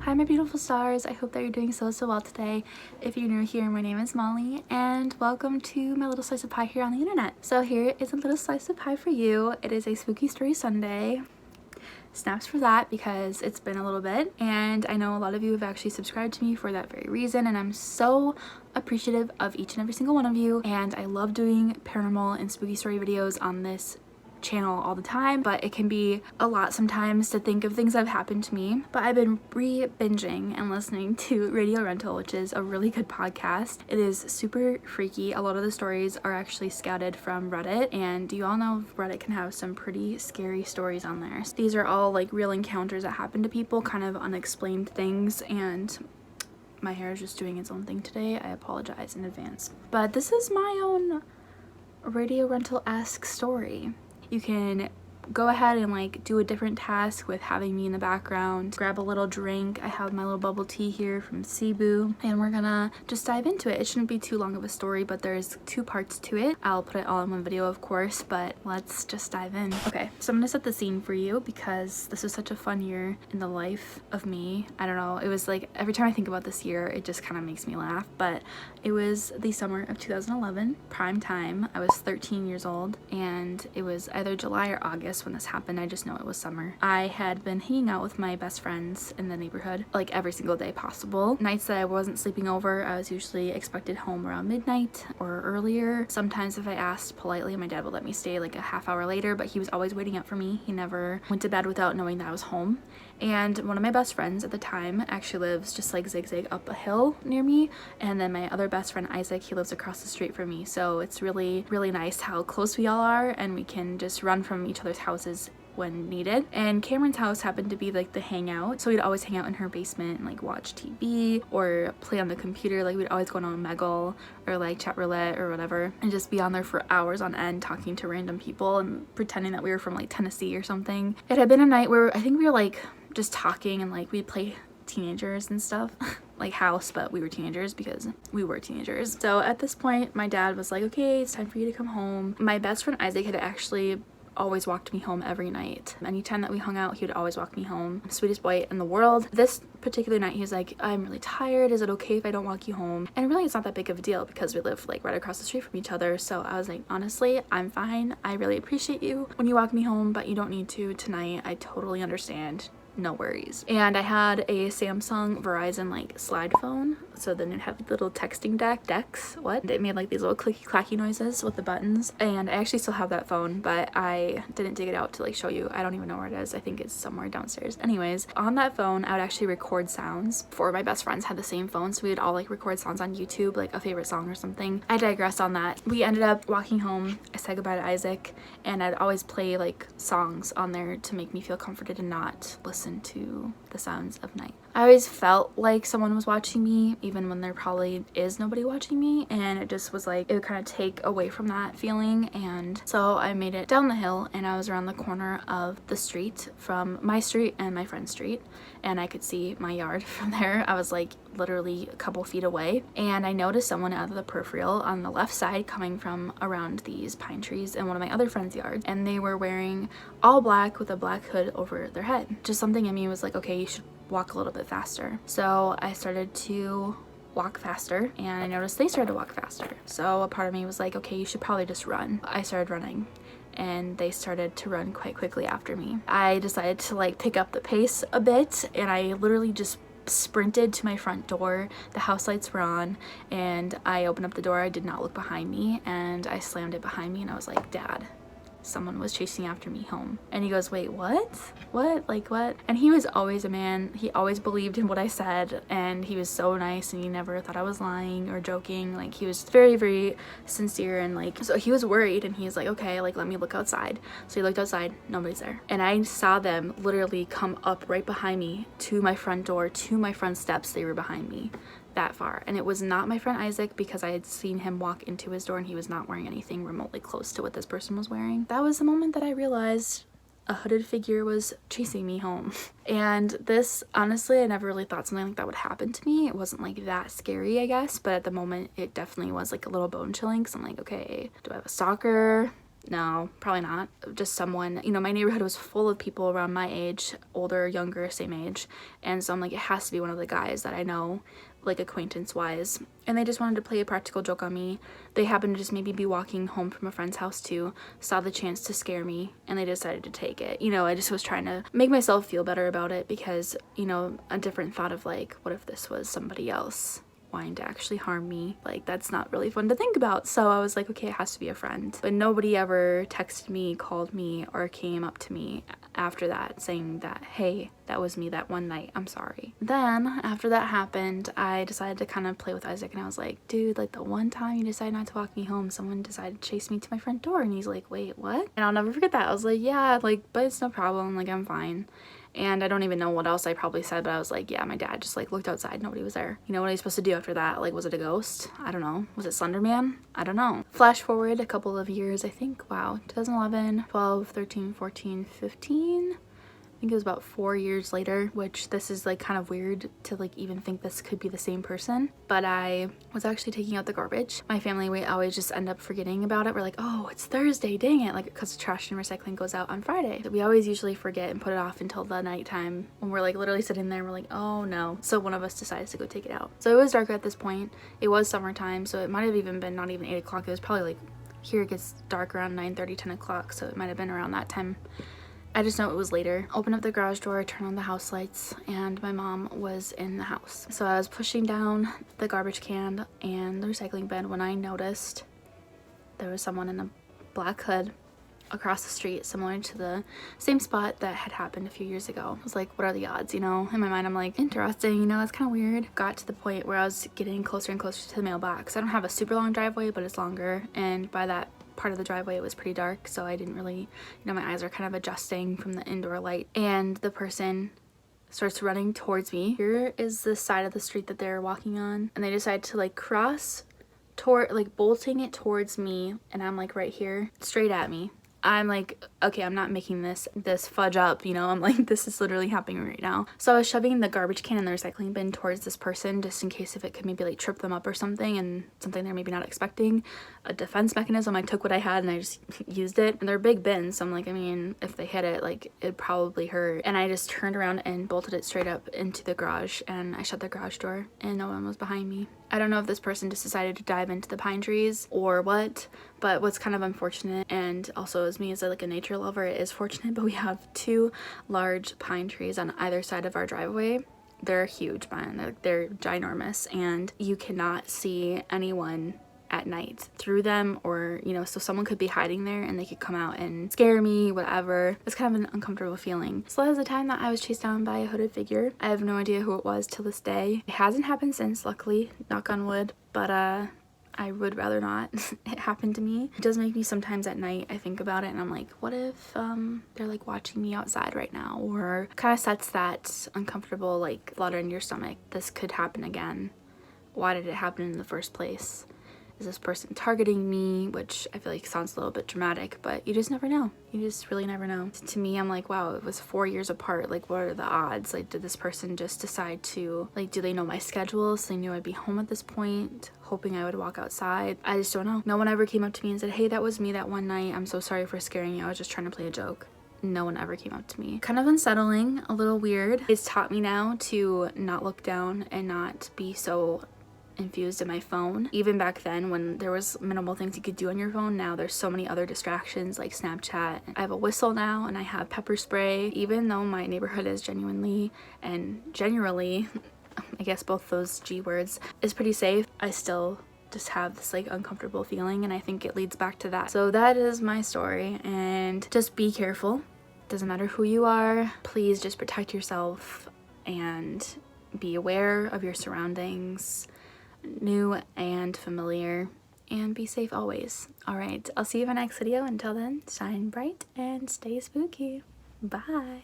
Hi my beautiful stars, I hope that you're doing so well today. If you're new here, my name is Molly and welcome to my little slice of pie here on the internet. So here is a little slice of pie for you. It is a spooky story Sunday. Snaps for that because it's been a little bit and I know a lot of you have actually subscribed to me for that very reason, and I'm so appreciative of each and every single one of you, and I love doing paranormal and spooky story videos on this channel all the time, but it can be a lot sometimes to think of things that have happened to me. But I've been re-binging and listening to Radio Rental, which is a really good podcast. It is super freaky. A lot of the stories are actually scouted from Reddit, and you all know Reddit can have some pretty scary stories on there. These are all like real encounters that happen to people, kind of unexplained things, and my hair is just doing its own thing today. I apologize in advance. But this is my own Radio Rental-esque story. You can go ahead and like do a different task with having me in the background, grab a little drink. I have my little bubble tea here from Cebu, and we're gonna just dive into it. It shouldn't be too long of a story, but there's 2 parts to it. I'll put it all in one video, of course, but let's just dive in. Okay, so I'm gonna set the scene for you because this was such a fun year in the life of me. I don't know, it was like every time I think about this year, it just kind of makes me laugh, but it was the summer of 2011, prime time. I was 13 years old, and it was either July or August when this happened. I just know it was summer. I had been hanging out with my best friends in the neighborhood like every single day possible. Nights that I wasn't sleeping over, I was usually expected home around midnight or earlier. Sometimes if I asked politely, my dad would let me stay like a half hour later, but he was always waiting up for me. He never went to bed without knowing that I was home. And one of my best friends at the time actually lives just like zigzag up a hill near me, and then my other best friend Isaac, he lives across the street from me. So it's really nice how close we all are, and we can just run from each other's houses when needed. And Cameron's house happened to be like the hangout, so we'd always hang out in her basement and like watch TV or play on the computer. Like we'd always go on Omegle or like chat roulette or whatever and just be on there for hours on end talking to random people and pretending that we were from like Tennessee or something. It had been a night where I think we were like just talking and like we'd play teenagers and stuff like house, but we were teenagers because we were teenagers. So at this point my dad was like, okay, it's time for you to come home. My best friend Isaac had actually always walked me home every night. Anytime that we hung out, he would always walk me home. Sweetest boy in the world. This particular night he was like, I'm really tired, is it okay if I don't walk you home? And really it's not that big of a deal because we live like right across the street from each other. So I was like, honestly, I'm fine. I really appreciate you when you walk me home, but you don't need to tonight. I totally understand. No worries. And I had a Samsung Verizon like slide phone, so then it had little texting decks. It made like these little clicky clacky noises with the buttons, and I actually still have that phone, but I didn't dig it out to like show you. I don't even know where it is. I think it's somewhere downstairs. Anyways, on that phone I would actually record sounds. 4 of my best friends had the same phone, so we would all like record sounds on YouTube, like a favorite song or something. I digress on that. We ended up walking home. I said goodbye to Isaac, and I'd always play like songs on there to make me feel comforted and not listen to the sounds of night. I always felt like someone was watching me even when there probably is nobody watching me, and it just was like it would kind of take away from that feeling. And so I made it down the hill, and I was around the corner of the street from my street and my friend's street, and I could see my yard from there. I was like literally a couple feet away, and I noticed someone out of the peripheral on the left side coming from around these pine trees in one of my other friend's yards, and they were wearing all black with a black hood over their head. Just something in me was like, okay, you should walk a little bit faster. So I started to walk faster, and I noticed they started to walk faster. So a part of me was like, okay, you should probably just run. I started running, and they started to run quite quickly after me. I decided to like pick up the pace a bit, and I literally just sprinted to my front door. The house lights were on, and I opened up the door. I did not look behind me, and I slammed it behind me, and I was like, Dad, someone was chasing after me home. And he goes, wait, what? Like what? And he was always a man. He always believed in what I said, and he was so nice, and he never thought I was lying or joking. Like he was very sincere, and like, so he was worried, and he's like, okay, like let me look outside. So he looked outside, nobody's there, and I saw them literally come up right behind me to my front door, to my front steps. They were behind me that far, and it was not my friend Isaac because I had seen him walk into his door and he was not wearing anything remotely close to what this person was wearing. That was the moment that I realized a hooded figure was chasing me home. And this, honestly, I never really thought something like that would happen to me. It wasn't like that scary, I guess, but at the moment it definitely was like a little bone chilling because I'm like, okay, do I have a stalker? No, probably not. Just someone, you know, my neighborhood was full of people around my age, older, younger, same age. And so I'm like, it has to be one of the guys that I know, like acquaintance wise. And they just wanted to play a practical joke on me. They happened to just maybe be walking home from a friend's house too, saw the chance to scare me, and they decided to take it. You know, I just was trying to make myself feel better about it because, you know, a different thought of like, what if this was somebody else wanting to actually harm me? Like, that's not really fun to think about. So I was like, okay, it has to be a friend. But nobody ever texted me, called me, or came up to me after that saying that, hey, that was me that one night, I'm sorry. Then after that happened, I decided to kind of play with Isaac, and I was like, dude, like the one time you decided not to walk me home, someone decided to chase me to my front door. And he's like, wait, what? And I'll never forget that. I was like, yeah, like, but it's no problem, like I'm fine. And I don't even know what else I probably said, but I was like, yeah, my dad just like looked outside, nobody was there. You know, what are you supposed to do after that? Like, was it a ghost? I don't know. Was it Slender Man? I don't know. Flash forward a couple of years, I think, wow, 2011, 12, 13, 14, 15. I think it was about 4 years later, which this is like kind of weird to like even think this could be the same person. But I was actually taking out the garbage. My family, we always just end up forgetting about it. We're like, oh, it's Thursday, dang it. Like, because trash and recycling goes out on Friday. We always usually forget and put it off until the nighttime when we're like literally sitting there and we're like, oh no. So one of us decides to go take it out. So it was darker at this point. It was summertime, so it might have even been not even 8 o'clock. It was probably like, here it gets dark around 9:30, 10 o'clock. So it might have been around that time. I just know it was later. Open up the garage door, turn on the house lights, and my mom was in the house. So I was pushing down the garbage can and the recycling bin when I noticed there was someone in a black hood across the street, similar to the same spot that had happened a few years ago. I was like, what are the odds, you know? In my mind, I'm like, interesting, you know, that's kind of weird. Got to the point where I was getting closer and closer to the mailbox. I don't have a super long driveway, but it's longer, and by that part of the driveway it was pretty dark, so I didn't really, you know, my eyes are kind of adjusting from the indoor light. And the person starts running towards me. Here is the side of the street that they're walking on, and they decide to like cross toward, like bolting it towards me, and I'm like right here, straight at me. I'm like, okay, I'm not making this fudge up, you know? I'm like, this is literally happening right now. So I was shoving the garbage can and the recycling bin towards this person just in case if it could maybe like trip them up or something, and something they're maybe not expecting. A defense mechanism. I took what I had and I just used it. And they're big bins, so I'm like, I mean, if they hit it, like, it'd probably hurt. And I just turned around and bolted it straight up into the garage, and I shut the garage door, and no one was behind me. I don't know if this person just decided to dive into the pine trees or what, but what's kind of unfortunate, and also as me as like a nature lover, it is fortunate, but we have 2 large pine trees on either side of our driveway. They're huge, man. They're ginormous, and you cannot see anyone at night through them, or, you know, so someone could be hiding there and they could come out and scare me, whatever. It's kind of an uncomfortable feeling. So that was the time that I was chased down by a hooded figure. I have no idea who it was till this day. It hasn't happened since, luckily, knock on wood, but I would rather not it happened to me. It does make me sometimes at night, I think about it and I'm like, what if they're like watching me outside right now? Or kind of sets that uncomfortable like flutter in your stomach. This could happen again. Why did it happen in the first place? Is this person targeting me? Which I feel like sounds a little bit dramatic, but you just never know. You just really never know. To me, I'm like, wow, it was 4 years apart. Like, what are the odds? Like, did this person just decide to, like, do they know my schedule? So they knew I'd be home at this point, hoping I would walk outside. I just don't know. No one ever came up to me and said, hey, that was me that one night. I'm so sorry for scaring you. I was just trying to play a joke. No one ever came up to me. Kind of unsettling, a little weird. It's taught me now to not look down and not be so infused in my phone. Even back then when there was minimal things you could do on your phone, now there's so many other distractions like Snapchat. I have a whistle now and I have pepper spray. Even though my neighborhood is genuinely and generally, I guess both those G words, is pretty safe, I still just have this like uncomfortable feeling, and I think it leads back to that. So that is my story, and just be careful. Doesn't matter who you are, please just protect yourself and be aware of your surroundings, new and familiar, and be safe always. All right, I'll see you in my next video. Until then, shine bright and stay spooky. Bye.